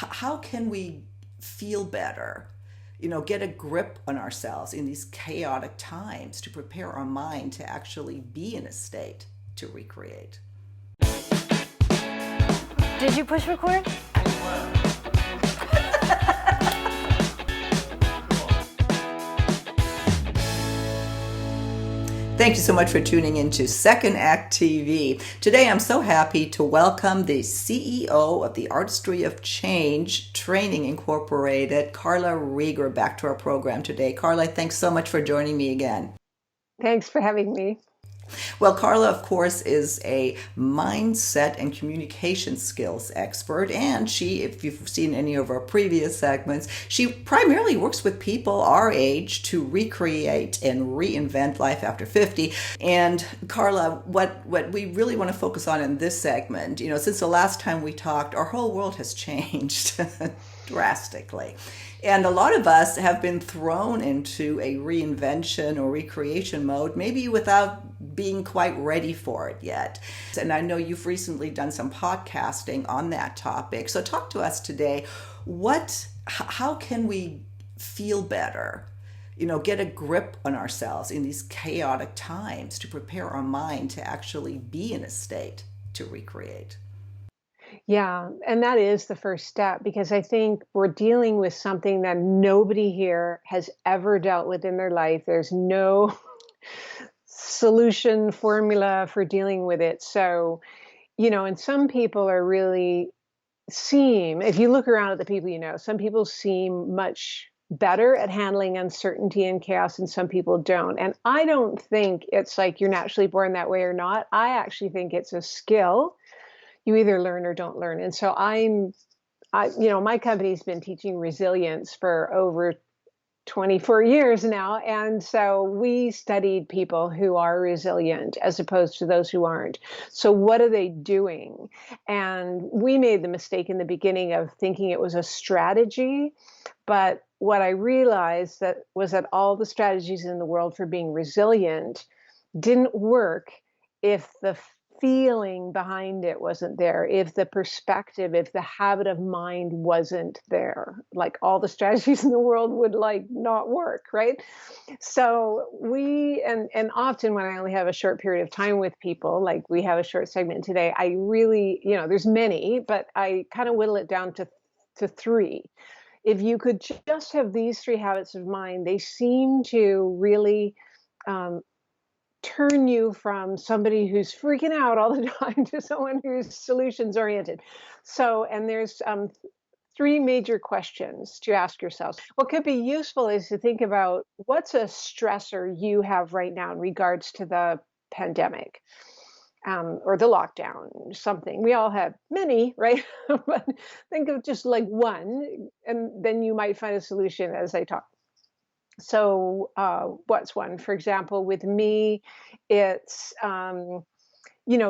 how can we feel better? Get a grip on ourselves in these chaotic times to prepare our mind to actually be in a state to recreate. Did you push record? Thank you so much for tuning into Second Act TV. Today I'm so happy to welcome the CEO of the Artistry of Change Training Incorporated, Carla Rieger, back to our program today. Carla, thanks so much for joining me again. Thanks for having me. Well, Carla, of course, is a mindset and communication skills expert. And she, if you've seen any of our previous segments, she primarily works with people our age to recreate and reinvent life after 50. And Carla, what we really want to focus on in this segment, since the last time we talked, our whole world has changed drastically. And a lot of us have been thrown into a reinvention or recreation mode, maybe without being quite ready for it yet. And I know you've recently done some podcasting on that topic. So talk to us today. How can we feel better? Get a grip on ourselves in these chaotic times to prepare our mind to actually be in a state to recreate. Yeah, and that is the first step because I think we're dealing with something that nobody here has ever dealt with in their life. There's no solution formula for dealing with it. So, and some people are really if you look around at the people some people seem much better at handling uncertainty and chaos and some people don't. And I don't think it's like you're naturally born that way or not. I actually think it's a skill you either learn or don't learn. And so my company's been teaching resilience for over 24 years now. And so we studied people who are resilient as opposed to those who aren't. So what are they doing? And we made the mistake in the beginning of thinking it was a strategy. But what I realized was that all the strategies in the world for being resilient didn't work if the feeling behind it wasn't there, if the perspective, if the habit of mind wasn't there. Like all the strategies in the world would not work, right? So and often when I only have a short period of time with people, like we have a short segment today, I really, there's many, but I kind of whittle it down to three. If you could just have these three habits of mind, they seem to really turn you from somebody who's freaking out all the time to someone who's solutions oriented. So, and there's three major questions to ask yourself. What could be useful is to think about what's a stressor you have right now in regards to the pandemic or the lockdown, something. We all have many, right? But think of just like one, and then you might find a solution as I talk. So what's one? For example, with me, it's,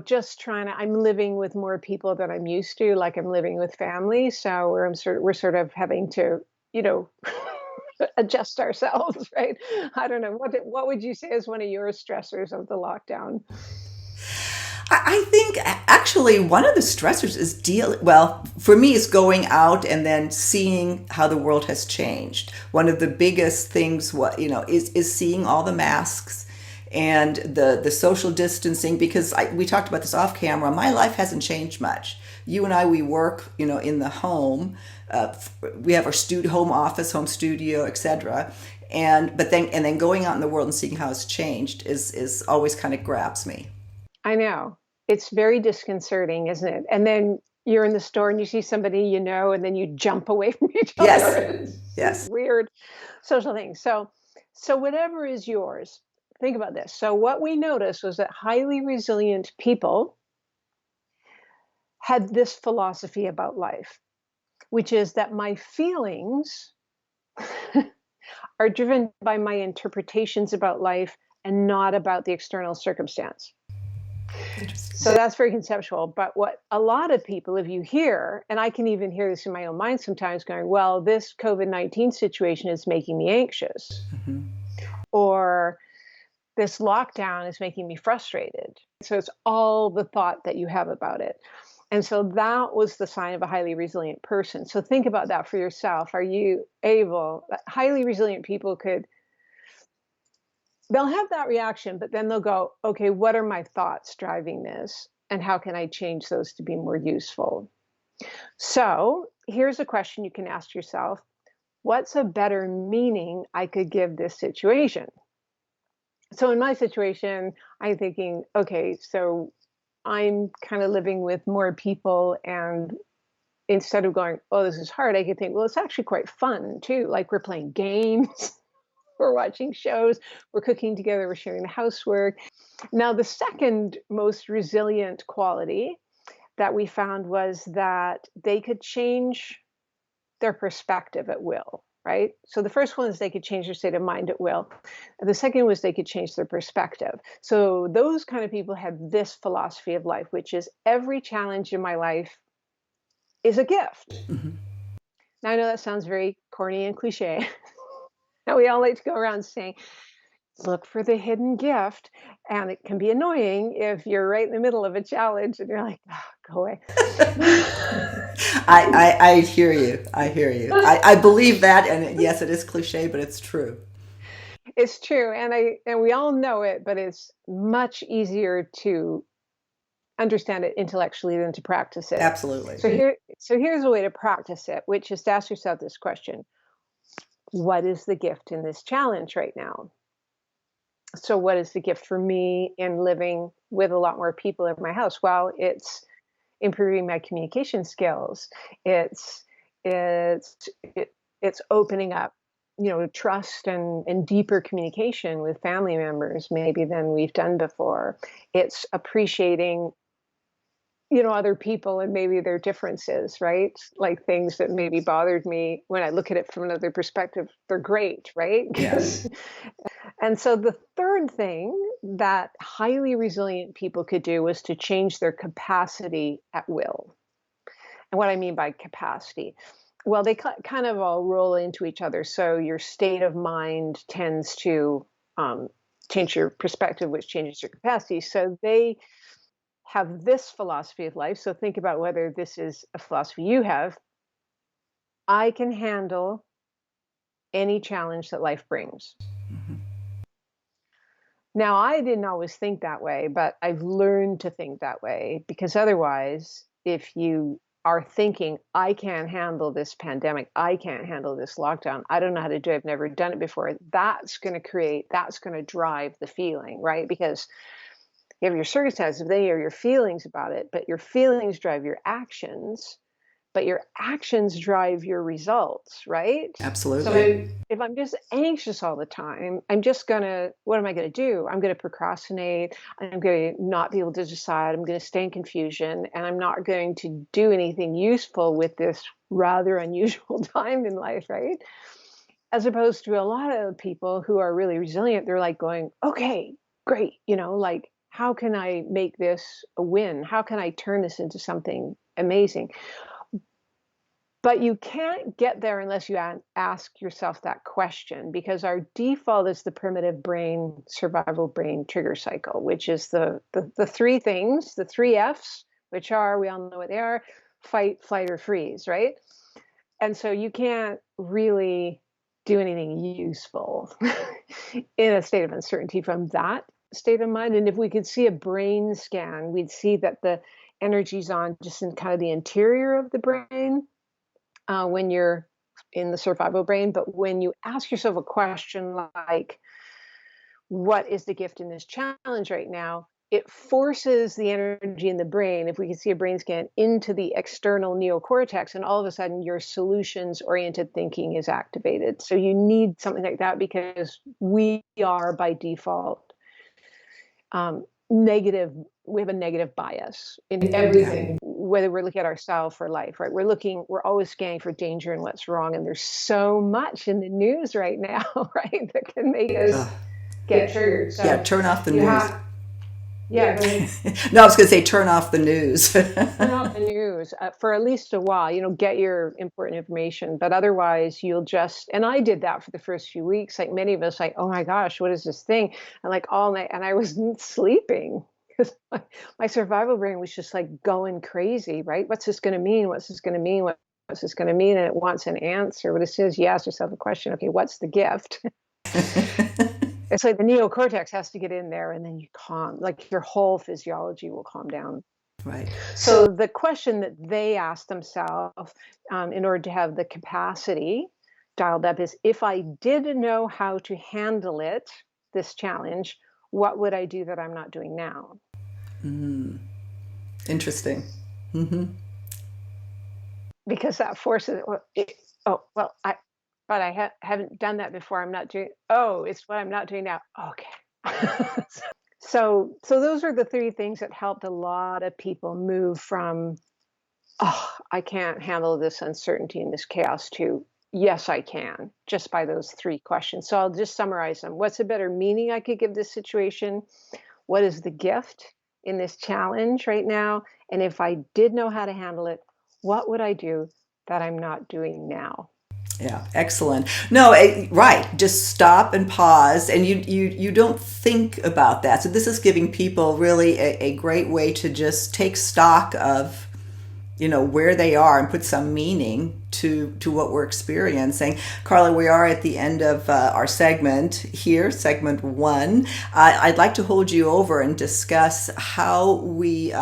just I'm living with more people than I'm used to, like I'm living with family. So we're sort of having to, adjust ourselves, right? I don't know. What would you say is one of your stressors of the lockdown? I think actually one of the stressors is for me, is going out and then seeing how the world has changed. One of the biggest things, is seeing all the masks and the social distancing, because we talked about this off camera. My life hasn't changed much. You and I, we work, in the home. We have our home office, home studio, etc. And then going out in the world and seeing how it's changed is always kind of grabs me. I know. It's very disconcerting, isn't it? And then you're in the store and you see somebody and then you jump away from each other. Yes. Yes. Weird social thing. So whatever is yours, think about this. So what we noticed was that highly resilient people had this philosophy about life, which is that my feelings are driven by my interpretations about life and not about the external circumstance. So that's very conceptual. But what a lot of people, if you hear, and I can even hear this in my own mind sometimes going, well, this COVID-19 situation is making me anxious. Mm-hmm. Or this lockdown is making me frustrated. So it's all the thought that you have about it. And so that was the sign of a highly resilient person. So think about that for yourself. Are you able, highly resilient people could, they'll have that reaction, but then they'll go, okay, what are my thoughts driving this? And how can I change those to be more useful? So here's a question you can ask yourself. What's a better meaning I could give this situation? So in my situation, I'm thinking, okay, so I'm kind of living with more people, and instead of going, oh, this is hard, I could think, well, it's actually quite fun too. Like we're playing games, we're watching shows, we're cooking together, we're sharing the housework. Now, the second most resilient quality that we found was that they could change their perspective at will, right? So the first one is they could change their state of mind at will. And the second was they could change their perspective. So those kind of people had this philosophy of life, which is every challenge in my life is a gift. Now, I know that sounds very corny and cliche. And we all like to go around saying, look for the hidden gift. And it can be annoying if you're right in the middle of a challenge and you're like, oh, go away. I hear you. I hear you. I believe that, and yes, it is cliche, but it's true. It's true. And we all know it, but it's much easier to understand it intellectually than to practice it. Absolutely. So here's a way to practice it, which is to ask yourself this question. What is the gift in this challenge right now? So what is the gift for me in living with a lot more people in my house? Well, it's improving my communication skills. It's it's it's opening up, trust and deeper communication with family members maybe than we've done before. It's appreciating other people and maybe their differences, right? Like things that maybe bothered me, when I look at it from another perspective, they're great, right? Yeah. And so the third thing that highly resilient people could do was to change their capacity at will. And what I mean by capacity, well, they kind of all roll into each other. So your state of mind tends to change your perspective, which changes your capacity. So they have this philosophy of life. So think about whether this is a philosophy you have. I can handle any challenge that life brings. Now, I didn't always think that way, but I've learned to think that way, because otherwise, if you are thinking, I can't handle this pandemic, I can't handle this lockdown, I don't know how to do it, I've never done it before, that's going to drive the feeling, right? Because you have your circumstances, then you have your feelings about it, but your feelings drive your actions, but your actions drive your results, right? So Absolutely. if I'm just anxious all the time, what am I going to do? I'm going to procrastinate. I'm going to not be able to decide. I'm going to stay in confusion, and I'm not going to do anything useful with this rather unusual time in life, right? As opposed to a lot of people who are really resilient, they're like going, okay, great. Like, how can I make this a win? How can I turn this into something amazing? But you can't get there unless you ask yourself that question, because our default is the primitive brain, survival brain trigger cycle, which is the three things, the three F's, which are, we all know what they are: fight, flight, or freeze, right? And so you can't really do anything useful in a state of uncertainty from that state of mind. And if we could see a brain scan, we'd see that the energy's on just in kind of the interior of the brain when you're in the survival brain. But when you ask yourself a question like, what is the gift in this challenge right now? It forces the energy in the brain, if we can see a brain scan, into the external neocortex, and all of a sudden your solutions oriented thinking is activated. So you need something like that, because we are by default negative. We have a negative bias in everything, whether we're looking at ourselves or life, right? We're always scanning for danger and what's wrong. And there's so much in the news right now, right, that can make us get triggered. So Yeah, turn off the news. Yeah, go ahead. No, I was going to say turn off the news. Turn off the news for at least a while, get your important information, but otherwise and I did that for the first few weeks, like many of us, like, oh my gosh, what is this thing? And like all night, and I wasn't sleeping. because my survival brain was just like going crazy, right? What's this going to mean? What's this going to mean? What's this going to mean? And it wants an answer. But as soon as you ask yourself a question, okay, what's the gift? It's like the neocortex has to get in there, and then you calm, like your whole physiology will calm down. Right. So the question that they ask themselves in order to have the capacity dialed up is, if I did know how to handle it, this challenge, what would I do that I'm not doing now? Interesting. Mm-hmm. Because that forces but I haven't done that before. I'm not doing. Oh, it's what I'm not doing now. Okay. So those are the three things that helped a lot of people move from, oh, I can't handle this uncertainty and this chaos, to yes, I can, just by those three questions. So I'll just summarize them. What's a better meaning I could give this situation? What is the gift in this challenge right now? And if I did know how to handle it, what would I do that I'm not doing now? Yeah, excellent. No, right. Just stop and pause, and you don't think about that. So this is giving people really a great way to just take stock of, where they are and put some meaning to what we're experiencing. Carla, we are at the end of our segment here, segment 1. I'd like to hold you over and discuss how we,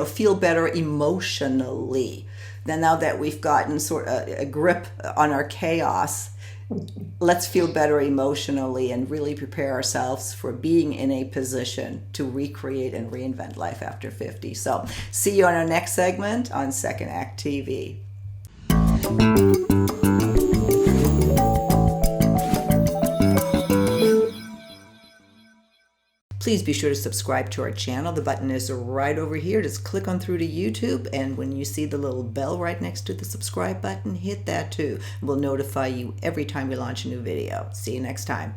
feel better emotionally. Then now that we've gotten sort of a grip on our chaos, let's feel better emotionally and really prepare ourselves for being in a position to recreate and reinvent life after 50. So see you on our next segment on Second Act TV. Please be sure to subscribe to our channel. The button is right over here. Just click on through to YouTube, and when you see the little bell right next to the subscribe button, hit that too. We'll notify you every time we launch a new video. See you next time.